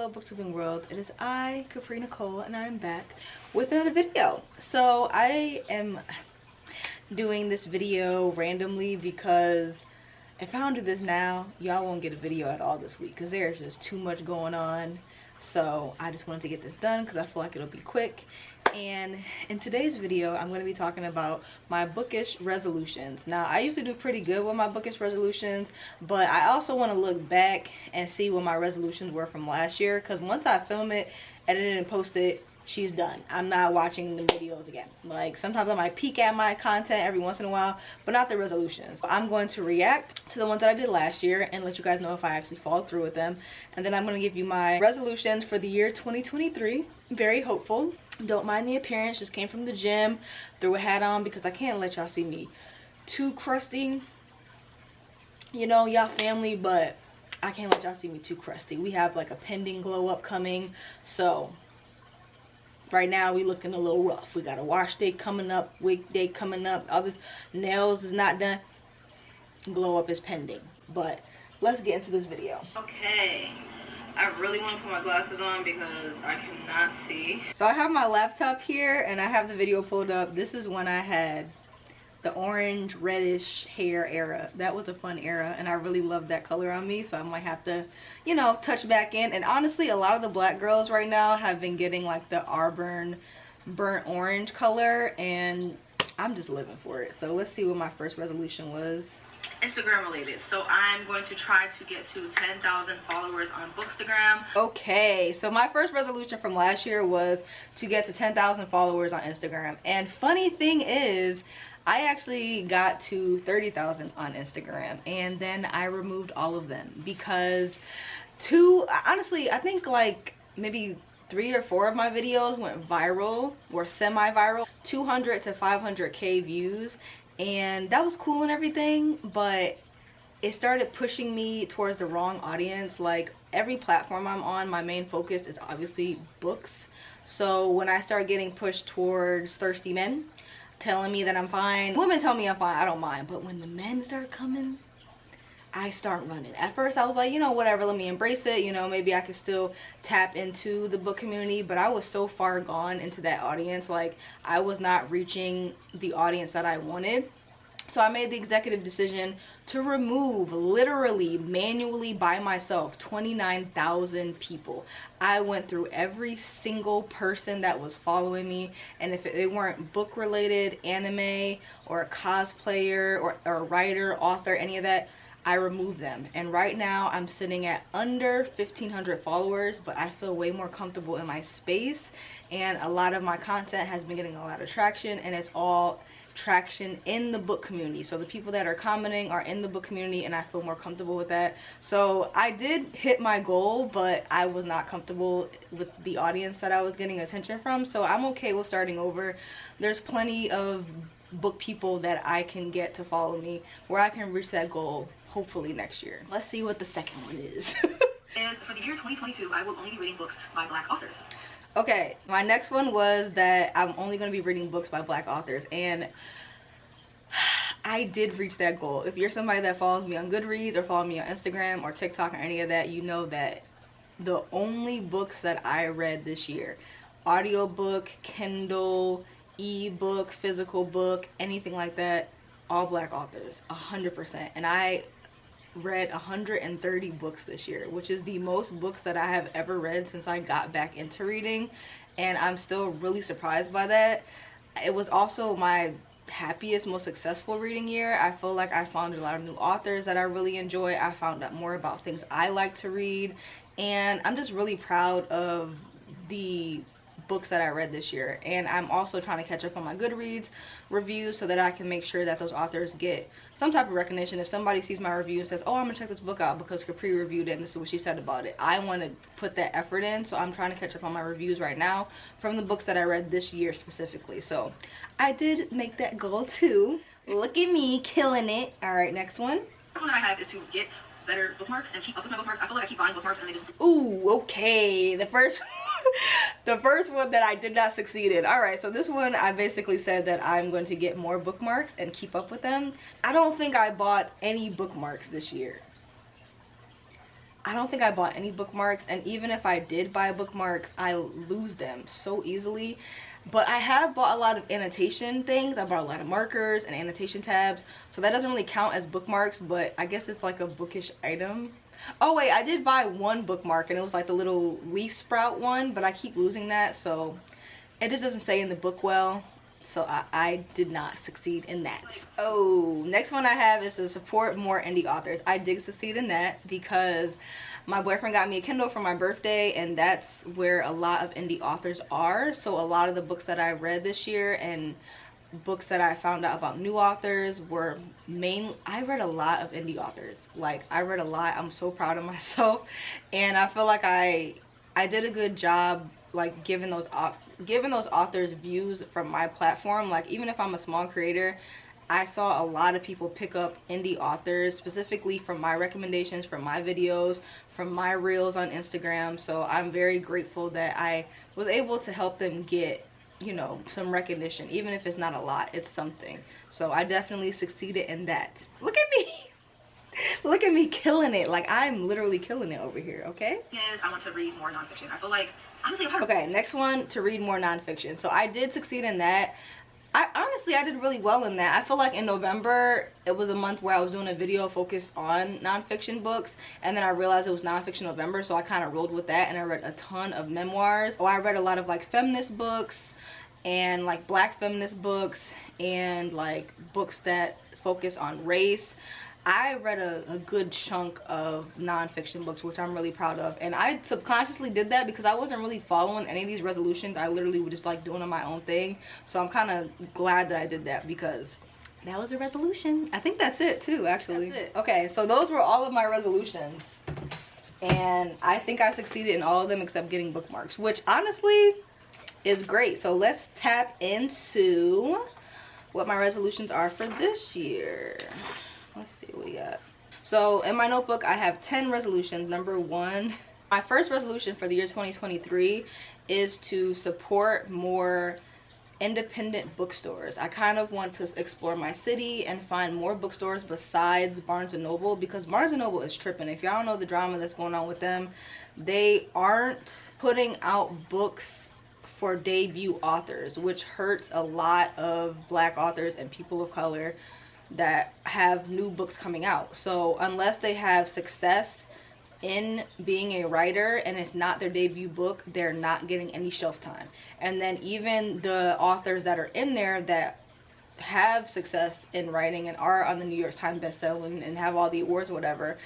Hello booktubing world, it is I, Capri Nicole, and I'm back with another video. So I am doing this video randomly because if I don't do this now, y'all won't get a video at all this week because there's just too much going on. So I just wanted to get this done because I feel like it'll be quick. And in today's video, I'm going to be talking about my bookish resolutions. Now, I usually do pretty good with my bookish resolutions, but I also want to look back and see what my resolutions were from last year, because once I film it, edit it, and post it, she's done. I'm not watching the videos again. Like, sometimes I might peek at my content every once in a while, but not the resolutions. I'm going to react to the ones that I did last year and let you guys know if I actually follow through with them. And then I'm going to give you my resolutions for the year 2023. Very hopeful. Don't mind the appearance, just came from the gym, threw a hat on because I can't let y'all see me too crusty. You know, y'all family, but I can't let y'all see me too crusty. We have like a pending glow up coming, so right now we looking a little rough. We got a wash day coming up, wig day coming up, other nails is not done, glow up is pending. But let's get into this video. Okay, I really want to put my glasses on because I cannot see. So I have my laptop here and I have the video pulled up. This is when I had the orange reddish hair era. That was a fun era and I really loved that color on me, so I might have to, you know, touch back in. And honestly, a lot of the black girls right now have been getting like the Auburn burnt orange color and I'm just living for it. So let's see what my first resolution was. Instagram related. So I'm going to try to get to 10,000 followers on Bookstagram. Okay, so my first resolution from last year was to get to 10,000 followers on Instagram. And funny thing is, I actually got to 30,000 on Instagram and then I removed all of them because honestly, I think like maybe 3 or 4 of my videos went viral or semi-viral, 200 to 500k views, and that was cool and everything, but it started pushing me towards the wrong audience. Like, every platform I'm on, my main focus is obviously books. So when I start getting pushed towards thirsty men telling me that I'm fine, women tell me I'm fine, I don't mind, but when the men start coming, I start running. At first I was like, you know, whatever, let me embrace it, you know, maybe I could still tap into the book community, but I was so far gone into that audience, like I was not reaching the audience that I wanted. So I made the executive decision to remove, literally manually by myself, 29,000 people. I went through every single person that was following me, and if they weren't book related, anime or a cosplayer or a writer, author, any of that, I removed them. And right now I'm sitting at under 1,500 followers, but I feel way more comfortable in my space, and a lot of my content has been getting a lot of traction, and it's all traction in the book community. So the people that are commenting are in the book community and I feel more comfortable with that. So I did hit my goal, but I was not comfortable with the audience that I was getting attention from, so I'm okay with starting over. There's plenty of book people that I can get to follow me where I can reach that goal hopefully next year. Let's see what the second one is. For the year 2022, I will only be reading books by Black authors. Okay, my next one was that I'm only going to be reading books by Black authors, and I did reach that goal. If you're somebody that follows me on Goodreads or follow me on Instagram or TikTok or any of that, you know that the only books that I read this year, audiobook, Kindle, ebook, physical book, anything like that, all Black authors, 100%. And I read 130 books this year, which is the most books that I have ever read since I got back into reading, and I'm still really surprised by that. It was also my happiest, most successful reading year. I feel like I found a lot of new authors that I really enjoy. I found out more about things I like to read, and I'm just really proud of the books that I read this year. And I'm also trying to catch up on my Goodreads reviews so that I can make sure that those authors get some type of recognition. If somebody sees my review and says, oh, I'm gonna check this book out because Capri reviewed it and this is what she said about it, I want to put that effort in. So I'm trying to catch up on my reviews right now from the books that I read this year specifically. So I did make that goal too. Look at me killing it. All right, next one. The one that I have is to get better bookmarks and keep up with my bookmarks. I feel like I keep buying bookmarks and they just... Ooh, okay. The first one that I did not succeed in. Alright, so this one I basically said that I'm going to get more bookmarks and keep up with them. I don't think I bought any bookmarks this year. I don't think I bought any bookmarks, and even if I did buy bookmarks, I lose them so easily. But I have bought a lot of annotation things. I bought a lot of markers and annotation tabs, so that doesn't really count as bookmarks, but I guess it's like a bookish item. Oh wait, I did buy one bookmark, and it was like the little leaf sprout one, but I keep losing that, so it just doesn't stay in the book well. So I did not succeed in that. Oh, next one I have is to support more indie authors. I did succeed in that because my boyfriend got me a Kindle for my birthday, and that's where a lot of indie authors are. So a lot of the books that I read this year and books that I found out about new authors were I read a lot of indie authors. Like, I read a lot. I'm so proud of myself, and I feel like I did a good job, like giving those authors views from my platform. Like, even if I'm a small creator, I saw a lot of people pick up indie authors specifically from my recommendations, from my videos, from my reels on Instagram. So I'm very grateful that I was able to help them get, you know, some recognition. Even if it's not a lot, it's something. So I definitely succeeded in that. Look at me. Look at me killing it. Like, I'm literally killing it over here, okay? Is I want to read more nonfiction. I feel like, honestly, okay, next one, to read more nonfiction. So I did succeed in that. Honestly, I did really well in that. I feel like in November, it was a month where I was doing a video focused on nonfiction books, and then I realized it was nonfiction November, so I kind of rolled with that, and I read a ton of memoirs. Oh, I read a lot of like feminist books and like black feminist books and like books that focus on race. I read a good chunk of nonfiction books, which I'm really proud of, and I subconsciously did that because I wasn't really following any of these resolutions. I literally was just like doing my own thing, so I'm kind of glad that I did that because that was a resolution. I think that's it too, actually. That's it. Okay, so those were all of my resolutions, and I think I succeeded in all of them except getting bookmarks, which honestly is great. So let's tap into what my resolutions are for this year. Let's see what we got. So in my notebook, I have 10 resolutions. Number one, my first resolution for the year 2023 is to support more independent bookstores. I kind of want to explore my city and find more bookstores besides Barnes & Noble, because Barnes & Noble is tripping. If y'all don't know the drama that's going on with them, they aren't putting out books for debut authors, which hurts a lot of black authors and people of color that have new books coming out. So unless they have success in being a writer and it's not their debut book, they're not getting any shelf time. And then even the authors that are in there that have success in writing and are on the New York Times bestselling and have all the awards or whatever,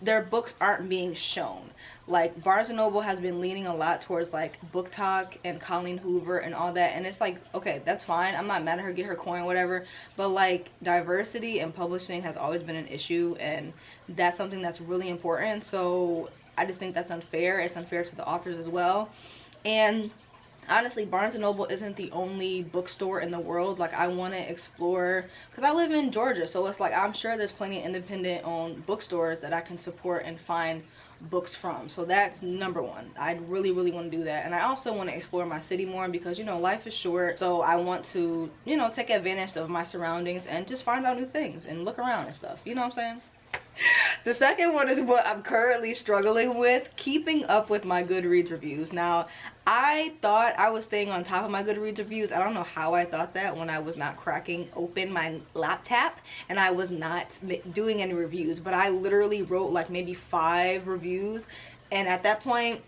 their books aren't being shown. Like, Barnes & Noble has been leaning a lot towards like Book Talk and Colleen Hoover and all that, and it's like, okay, that's fine, I'm not mad at her, get her coin, whatever, but like, diversity in publishing has always been an issue, and that's something that's really important. So I just think that's unfair. It's unfair to the authors as well. And honestly, Barnes & Noble isn't the only bookstore in the world. Like, I want to explore, because I live in Georgia, so it's like, I'm sure there's plenty of independent owned bookstores that I can support and find books from. So that's number one. I really want to do that. And I also want to explore my city more because, you know, life is short, so I want to, you know, take advantage of my surroundings and just find out new things and look around and stuff, you know what I'm saying? The second one is what I'm currently struggling with, keeping up with my Goodreads reviews. Now, I thought I was staying on top of my Goodreads reviews. I don't know how I thought that when I was not cracking open my laptop and I was not doing any reviews, but I literally wrote like maybe 5 reviews, and at that point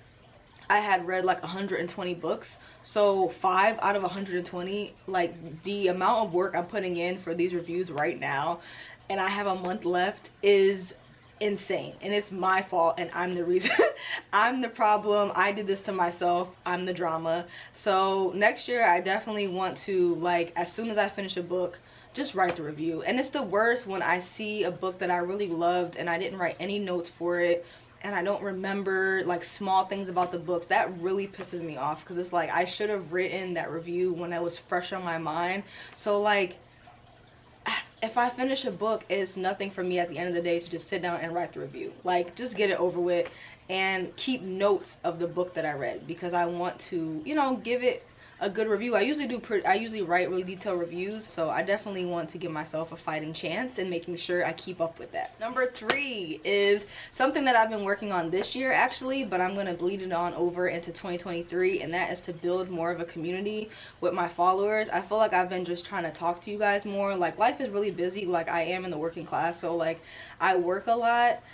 I had read like 120 books. So 5 out of 120, like, the amount of work I'm putting in for these reviews right now, and I have a month left, is insane. And it's my fault, and I'm the reason. I'm the problem. I did this to myself. I'm the drama. So next year I definitely want to, like, as soon as I finish a book, just write the review. And it's the worst when I see a book that I really loved and I didn't write any notes for it, and I don't remember like small things about the books. That really pisses me off, because it's like, I should have written that review when it was fresh on my mind. So like, if I finish a book, it's nothing for me at the end of the day to just sit down and write the review. Like, just get it over with and keep notes of the book that I read, because I want to, you know, give it a good review. I usually write really detailed reviews, so I definitely want to give myself a fighting chance and making sure I keep up with that. Number 3 is something that I've been working on this year actually, but I'm gonna bleed it on over into 2023, and that is to build more of a community with my followers. I feel like I've been just trying to talk to you guys more. Like, life is really busy. Like, I am in the working class, so like I work a lot,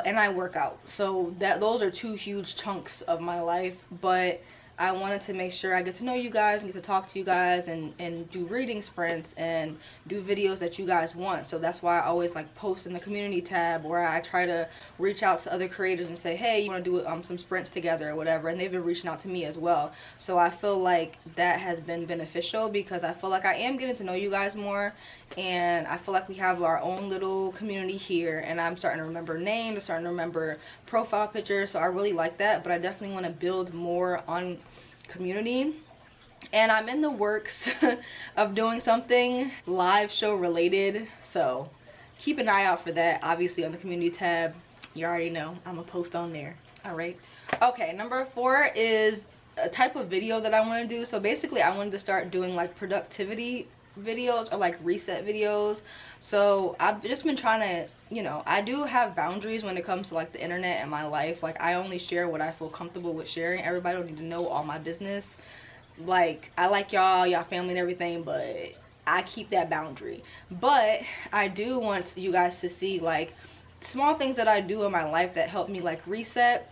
and I work out, so those are 2 huge chunks of my life. But I wanted to make sure I get to know you guys and get to talk to you guys and do reading sprints and do videos that you guys want. So that's why I always like post in the community tab, where I try to reach out to other creators and say, hey, you want to do some sprints together or whatever, and they've been reaching out to me as well. So I feel like that has been beneficial, because I feel like I am getting to know you guys more, and I feel like we have our own little community here, and I'm starting to remember names, I'm starting to remember profile pictures, so I really like that. But I definitely want to build more on community, and I'm in the works of doing something live show related, so keep an eye out for that. Obviously on the community tab, you already know I'm gonna post on there. All right, okay, number 4 is a type of video that I want to do. So basically I wanted to start doing like productivity videos or like reset videos. So I've just been trying to, you know, I do have boundaries when it comes to like the internet and my life. Like, I only share what I feel comfortable with sharing. Everybody don't need to know all my business. Like, I like y'all family and everything, but I keep that boundary. But I do want you guys to see like small things that I do in my life that help me like reset,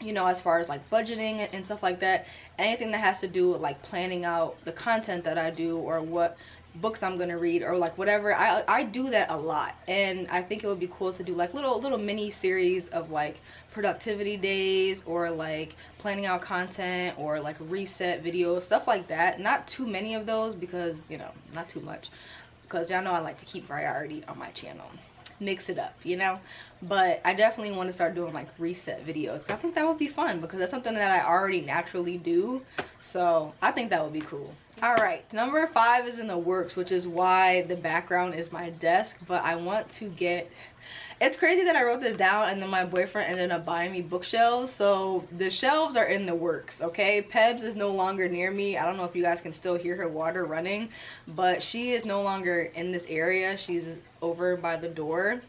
you know, as far as like budgeting and stuff like that. Anything that has to do with like planning out the content that I do, or what books I'm gonna read, or like whatever. I do that a lot, and I think it would be cool to do like little mini series of like productivity days, or like planning out content, or like reset videos, stuff like that. Not too many of those, because, you know, not too much, because y'all know I like to keep variety on my channel, mix it up, you know. But I definitely want to start doing like reset videos. I think that would be fun, because that's something that I already naturally do, so I think that would be cool. All right, number 5 is in the works, which is why the background is my desk. But I want to get, it's crazy that I wrote this down and then my boyfriend ended up buying me bookshelves. So the shelves are in the works, okay? Pebs is no longer near me. I don't know if you guys can still hear her water running, but she is no longer in this area. She's over by the door.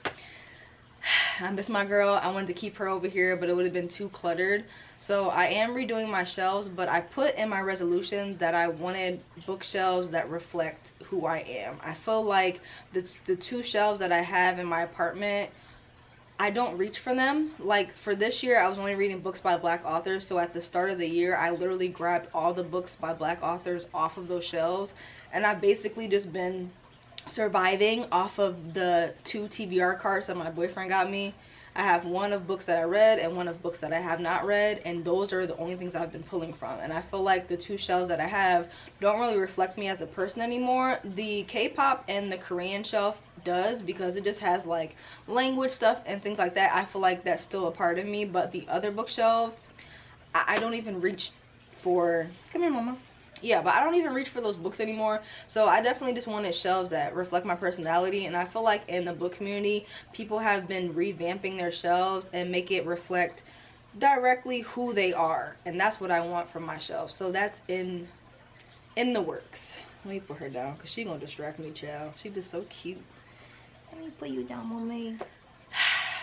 I miss my girl. I wanted to keep her over here, but it would have been too cluttered. So I am redoing my shelves, but I put in my resolution that I wanted bookshelves that reflect who I am. I feel like the 2 shelves that I have in my apartment, I don't reach for them. Like, for this year, I was only reading books by Black authors, so at the start of the year, I literally grabbed all the books by Black authors off of those shelves, and I've basically just been surviving off of the 2 TBR cards that my boyfriend got me. I have one of books that I read and one of books that I have not read, and those are the only things I've been pulling from. And I feel like the 2 shelves that I have don't really reflect me as a person anymore. The K-pop and the Korean shelf does, because it just has like language stuff and things like that. I feel like that's still a part of me, but the other bookshelves, I don't even reach for. Come here, mama. Yeah, but I don't even reach for those books anymore. So I definitely just wanted shelves that reflect my personality, and I feel like in the book community, people have been revamping their shelves and make it reflect directly who they are, and that's what I want from my shelves. So that's in the works. Let me put her down, because she gonna distract me, child. She just so cute. Let me put you down, mommy.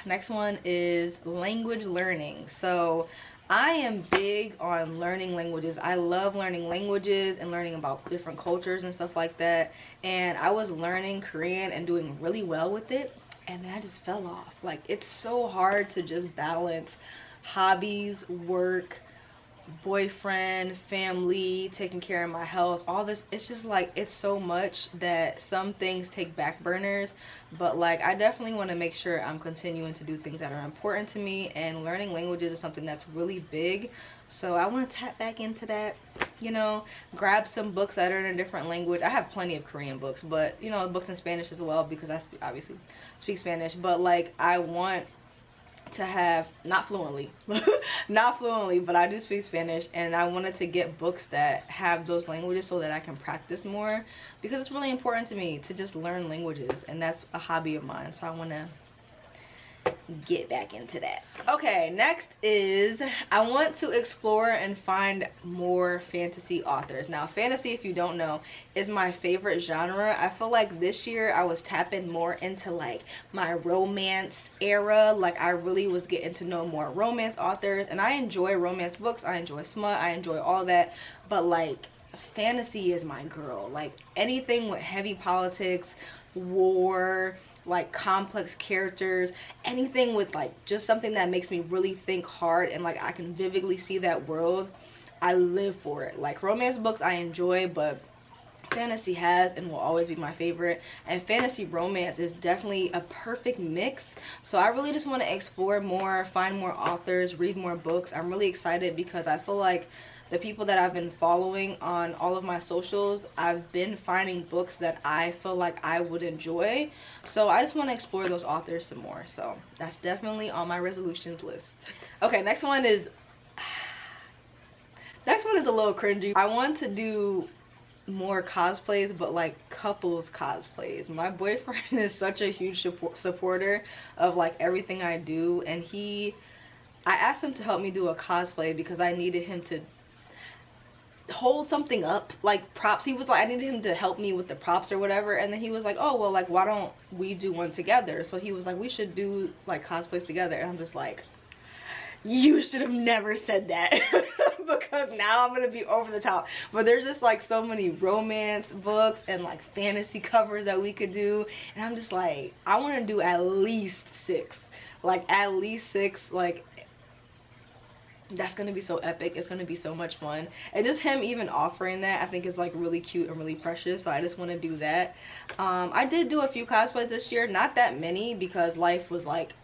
Next one is language learning. So I am big on learning languages. I love learning languages and learning about different cultures and stuff like that. And I was learning Korean and doing really well with it, and then I just fell off. Like, it's so hard to just balance hobbies, work, boyfriend, family, taking care of my health, all this. It's just like, it's so much that some things take back burners. But like, I definitely want to make sure I'm continuing to do things that are important to me, and learning languages is something that's really big. So I want to tap back into that, you know, grab some books that are in a different language. I have plenty of Korean books, but you know, books in Spanish as well, because I obviously speak Spanish. But like, I want to have, not fluently not fluently, but I do speak Spanish, and I wanted to get books that have those languages so that I can practice more, because it's really important to me to just learn languages, and that's a hobby of mine. So I want to get back into that. Okay, next is I want to explore and find more fantasy authors. Now, fantasy, if you don't know, is my favorite genre. I feel like this year I was tapping more into like my romance era. Like I really was getting to know more romance authors, and I enjoy romance books. I enjoy smut. I enjoy all that, but like fantasy is my girl. Like anything with heavy politics, war, like complex characters, anything with like just something that makes me really think hard and like I can vividly see that world, I live for it. Like romance books I enjoy, but fantasy has and will always be my favorite, and fantasy romance is definitely a perfect mix. So I really just want to explore more, find more authors, read more books. I'm really excited because I feel like the people that I've been following on all of my socials, I've been finding books that I feel like I would enjoy. So I just want to explore those authors some more. So that's definitely on my resolutions list. Okay, next one is a little cringy. I want to do more cosplays, but like couples cosplays. My boyfriend is such a huge supporter of like everything I do, and I asked him to help me do a cosplay because I needed him to hold something up, like props. He was like, I needed him to help me with the props or whatever, and then he was like, oh well, like why don't we do one together? So he was like, we should do like cosplays together, and I'm just like, you should have never said that because now I'm gonna be over the top. But there's just like so many romance books and like fantasy covers that we could do, and I'm just like, I want to do at least 6, like at least 6. Like that's gonna be so epic. It's gonna be so much fun, and just him even offering that I think is like really cute and really precious. So I just want to do that. I did do a few cosplays this year, not that many because life was like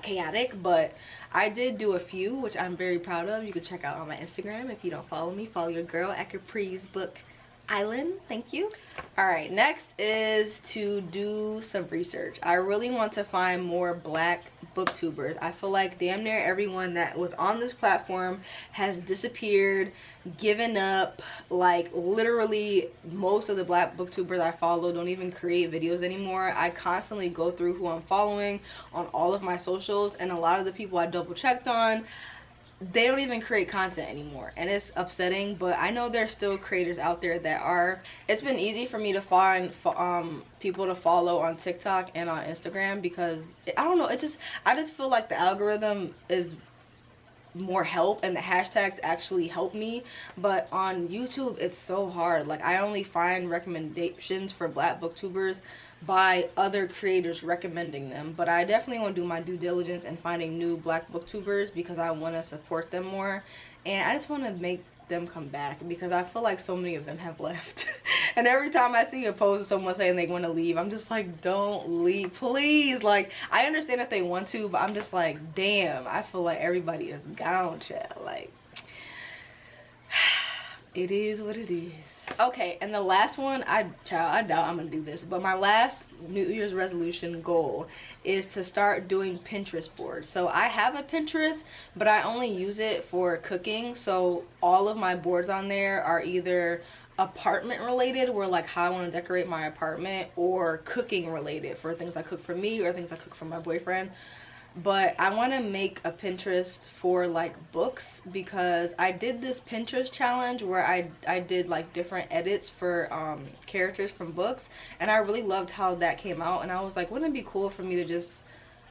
chaotic, but I did do a few, which I'm very proud of. You can check out on my Instagram. If you don't follow me, follow your girl at Capri'sBookIsland. Thank you. All right, next is to do some research. I really want to find more Black booktubers. I feel like damn near everyone that was on this platform has disappeared, given up. Like literally most of the Black booktubers I follow don't even create videos anymore. I constantly go through who I'm following on all of my socials, and a lot of the people I double checked on, they don't even create content anymore, and it's upsetting. But I know there's still creators out there that are. It's been easy for me to find people to follow on TikTok and on Instagram because I don't know, I just feel like the algorithm is more help and the hashtags actually help me. But on YouTube it's so hard. Like I only find recommendations for Black booktubers by other creators recommending them, but I definitely want to do my due diligence in finding new Black booktubers because I want to support them more, and I just want to make them come back because I feel like so many of them have left. And every time I see a post of someone saying they want to leave, I'm just like, don't leave, please. Like I understand if they want to, but I'm just like, damn, I feel like everybody is gone, child. Like it is what it is. Okay, and the last one, I doubt I'm gonna do this, but my last New Year's resolution goal is to start doing Pinterest boards. So I have a Pinterest, but I only use it for cooking. So all of my boards on there are either apartment related, where like how I want to decorate my apartment, or cooking related for things I cook for me or things I cook for my boyfriend. But I want to make a Pinterest for like books because I did this Pinterest challenge where I did like different edits for characters from books, and I really loved how that came out. And I was like, wouldn't it be cool for me to just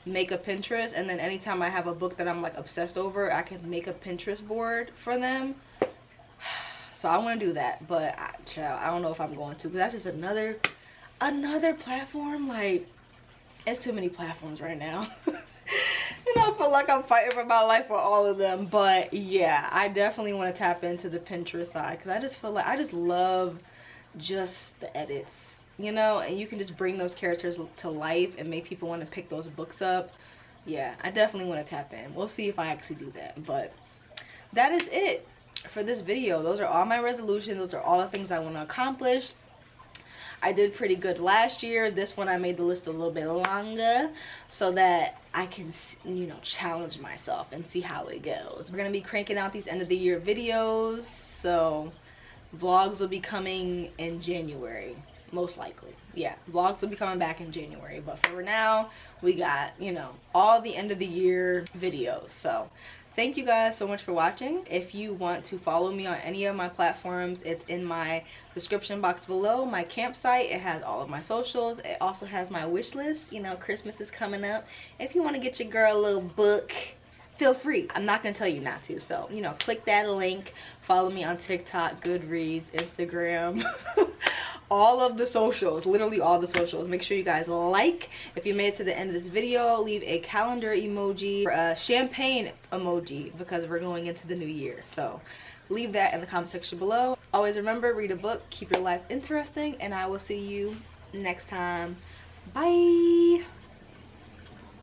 make a Pinterest, and then anytime I have a book that I'm like obsessed over, I can make a Pinterest board for them. So I want to do that, but I don't know if I'm going to, because that's just another platform. Like it's too many platforms right now. You know, I feel like I'm fighting for my life with all of them. But yeah, I definitely want to tap into the Pinterest side because I just feel like I just love just the edits, you know, and you can just bring those characters to life and make people want to pick those books up. Yeah, I definitely want to tap in. We'll see if I actually do that, but that is it for this video. Those are all my resolutions. Those are all the things I want to accomplish. I did pretty good last year. This one I made the list a little bit longer so that I can, you know, challenge myself and see how it goes. We're gonna be cranking out these end of the year videos, so vlogs will be coming in January. most likely. Yeah, vlogs will be coming back in January, but for now we got, you know, all the end of the year videos. So thank you guys so much for watching. If you want to follow me on any of my platforms, it's in my description box below. My campsite, it has all of my socials. It also has my wish list. You know, Christmas is coming up. If you want to get your girl a little book, feel free. I'm not gonna tell you not to, so, you know, click that link. Follow me on TikTok, Goodreads, Instagram, all of the socials, literally all the socials. Make sure you guys like. If you made it to the end of this video, leave a calendar emoji or a champagne emoji because we're going into the new year. So leave that in the comment section below. Always remember, read a book, keep your life interesting, and I will see you next time. Bye.